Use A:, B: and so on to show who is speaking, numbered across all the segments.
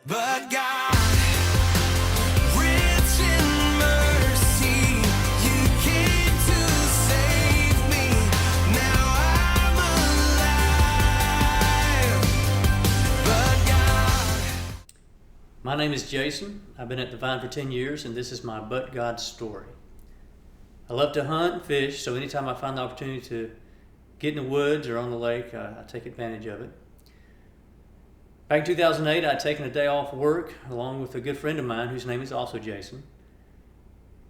A: But God, rich in mercy, you came to save me. Now I'm alive. But God.
B: My name is Jason. I've been at the Vine for 10 years, and this is my But God story. I love to hunt and fish, so anytime I find the opportunity to get in the woods or on the lake, I take advantage of it. Back in 2008, I had taken a day off work along with a good friend of mine whose name is also Jason.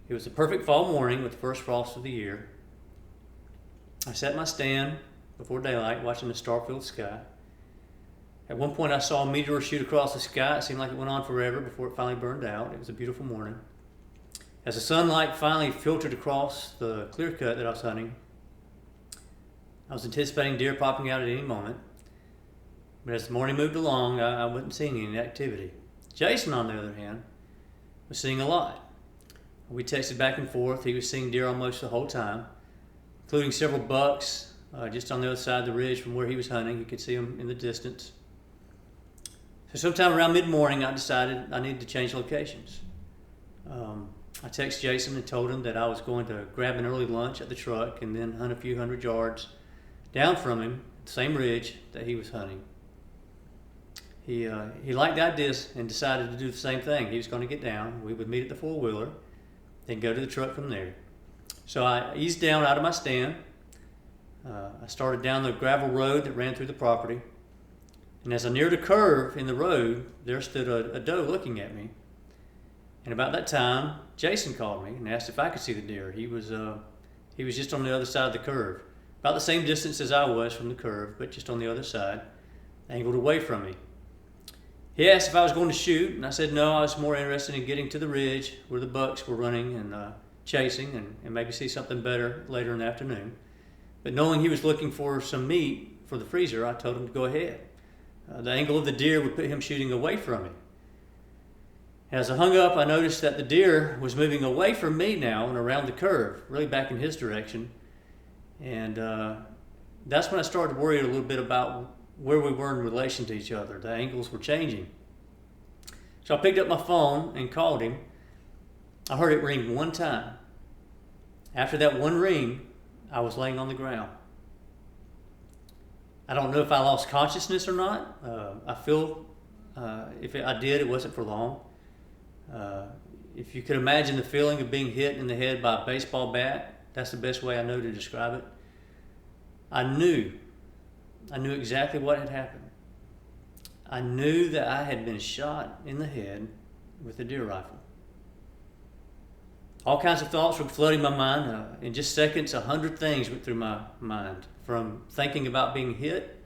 B: It was a perfect fall morning with the first frost of the year. I sat in my stand before daylight watching the star-filled sky. At one point I saw a meteor shoot across the sky. It seemed like it went on forever before it finally burned out. It was a beautiful morning. As the sunlight finally filtered across the clear cut that I was hunting, I was anticipating deer popping out at any moment. But as the morning moved along, I wasn't seeing any activity. Jason, on the other hand, was seeing a lot. We texted back and forth. He was seeing deer almost the whole time, including several bucks just on the other side of the ridge from where he was hunting. You could see them in the distance. So sometime around mid-morning, I decided I needed to change locations. I texted Jason and told him that I was going to grab an early lunch at the truck and then hunt a few hundred yards down from him, the same ridge that he was hunting. He liked the idea and decided to do the same thing. He was going to get down. We would meet at the four-wheeler, then go to the truck from there. So I eased down out of my stand. I started down the gravel road that ran through the property. And as I neared a curve in the road, there stood a doe looking at me. And about that time, Jason called me and asked if I could see the deer. He was just on the other side of the curve, about the same distance as I was from the curve, but just on the other side, angled away from me. He asked if I was going to shoot, and I said no, I was more interested in getting to the ridge where the bucks were running and chasing and maybe see something better later in the afternoon. But knowing he was looking for some meat for the freezer, I told him to go ahead. The angle of the deer would put him shooting away from me. As I hung up, I noticed that the deer was moving away from me now and around the curve, really back in his direction. And that's when I started to worry a little bit about where we were in relation to each other. The angles were changing. So I picked up my phone and called him. I heard it ring one time. After that one ring, I was laying on the ground. I don't know if I lost consciousness or not. I feel if I did, it wasn't for long. If you could imagine the feeling of being hit in the head by a baseball bat, that's the best way I know to describe it. I knew exactly what had happened. I knew that I had been shot in the head with a deer rifle. All kinds of thoughts were flooding my mind. In just seconds, 100 things went through my mind. From thinking about being hit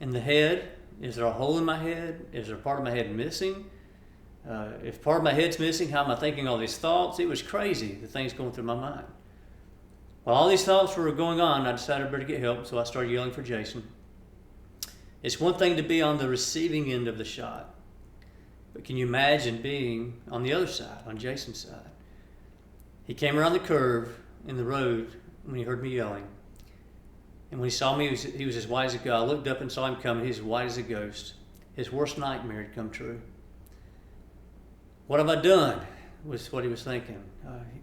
B: in the head, is there a hole in my head? Is there a part of my head missing? If part of my head's missing, how am I thinking all these thoughts? It was crazy, the things going through my mind. While all these thoughts were going on, I decided I better get help, so I started yelling for Jason. It's one thing to be on the receiving end of the shot, but can you imagine being on the other side, on Jason's side? He came around the curve in the road when he heard me yelling. And when he saw me, he was as white as a ghost. I looked up and saw him coming. He was as white as a ghost. His worst nightmare had come true. What have I done? Was what he was thinking.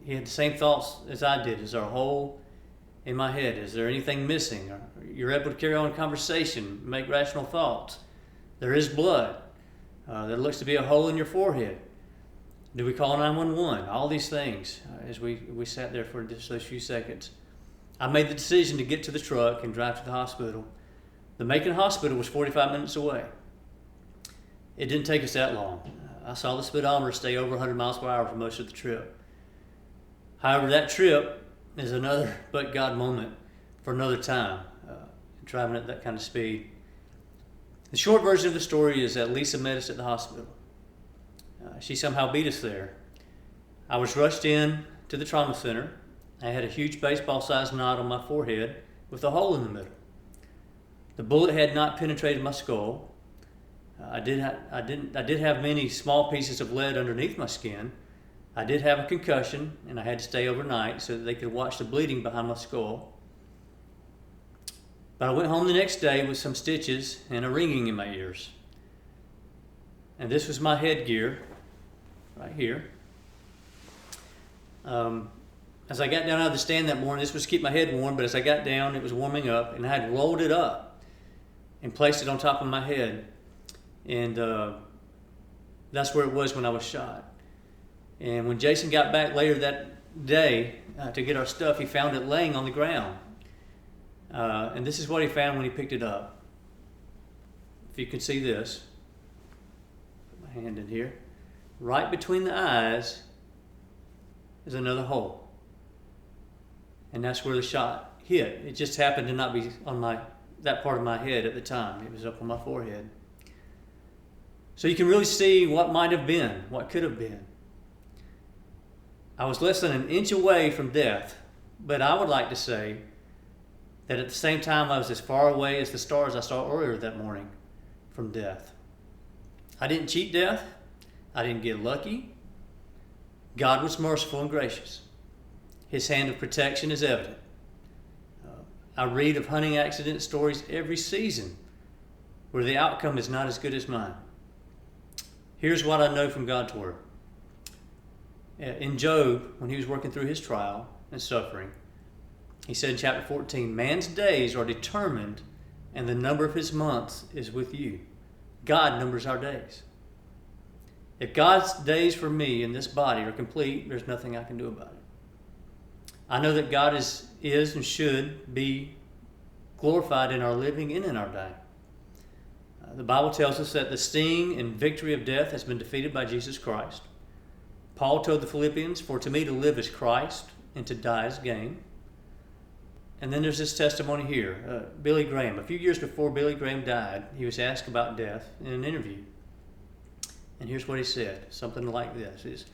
B: He had the same thoughts as I did. Is there a hole in my head? Is there anything missing? You're able to carry on a conversation, make rational thoughts. There is blood. There looks to be a hole in your forehead. Do we call 911? All these things as we sat there for just those few seconds. I made the decision to get to the truck and drive to the hospital. The Macon hospital was 45 minutes away. It didn't take us that long. I saw the speedometer stay over 100 miles per hour for most of the trip. However, that trip is another but God moment for another time, driving at that kind of speed. The short version of the story is that Lisa met us at the hospital. She somehow beat us there. I was rushed in to the trauma center. I had a huge baseball-sized knot on my forehead with a hole in the middle. The bullet had not penetrated my skull. I did have many small pieces of lead underneath my skin. I did have a concussion, and I had to stay overnight so that they could watch the bleeding behind my skull. But I went home the next day with some stitches and a ringing in my ears. And this was my headgear right here. As I got down out of the stand that morning, this was to keep my head warm, but as I got down, it was warming up, and I had rolled it up and placed it on top of my head. And that's where it was when I was shot. And when Jason got back later that day to get our stuff, he found it laying on the ground. And this is what he found when he picked it up. If you can see this, put my hand in here. Right between the eyes is another hole. And that's where the shot hit. It just happened to not be on that part of my head at the time. It was up on my forehead. So you can really see what might have been, what could have been. I was less than an inch away from death, but I would like to say that at the same time I was as far away as the stars I saw earlier that morning from death. I didn't cheat death. I didn't get lucky. God was merciful and gracious. His hand of protection is evident. I read of hunting accident stories every season where the outcome is not as good as mine. Here's what I know from God's Word. In Job, when he was working through his trial and suffering, he said in chapter 14, man's days are determined and the number of his months is with you. God numbers our days. If God's days for me in this body are complete, there's nothing I can do about it. I know that God is and should be glorified in our living and in our dying. The Bible tells us that the sting and victory of death has been defeated by Jesus Christ. Paul told the Philippians, for to me to live is Christ and to die is gain. And then there's this testimony here. Billy Graham, a few years before Billy Graham died, he was asked about death in an interview. And here's what he said, something like this.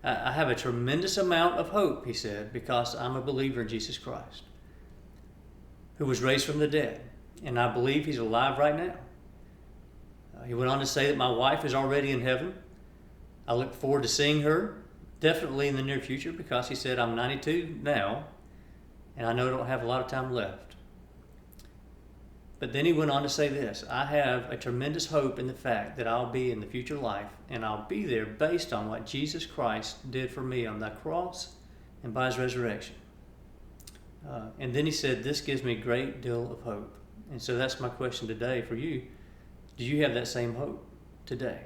B: I have a tremendous amount of hope, he said, because I'm a believer in Jesus Christ, who was raised from the dead. And I believe he's alive right now. He went on to say that my wife is already in heaven. I look forward to seeing her, definitely in the near future, because he said, I'm 92 now, and I know I don't have a lot of time left. But then he went on to say this, I have a tremendous hope in the fact that I'll be in the future life, and I'll be there based on what Jesus Christ did for me on that cross and by his resurrection. And then he said, this gives me a great deal of hope. And so that's my question today for you. Do you have that same hope today?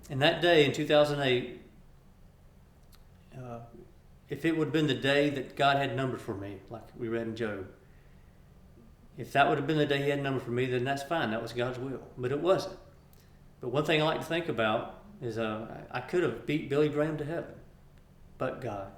B: And that day in 2008, if it would have been the day that God had numbered for me, like we read in Job, if that would have been the day he had numbered for me, then that's fine. That was God's will. But it wasn't. But one thing I like to think about is I could have beat Billy Graham to heaven, but God.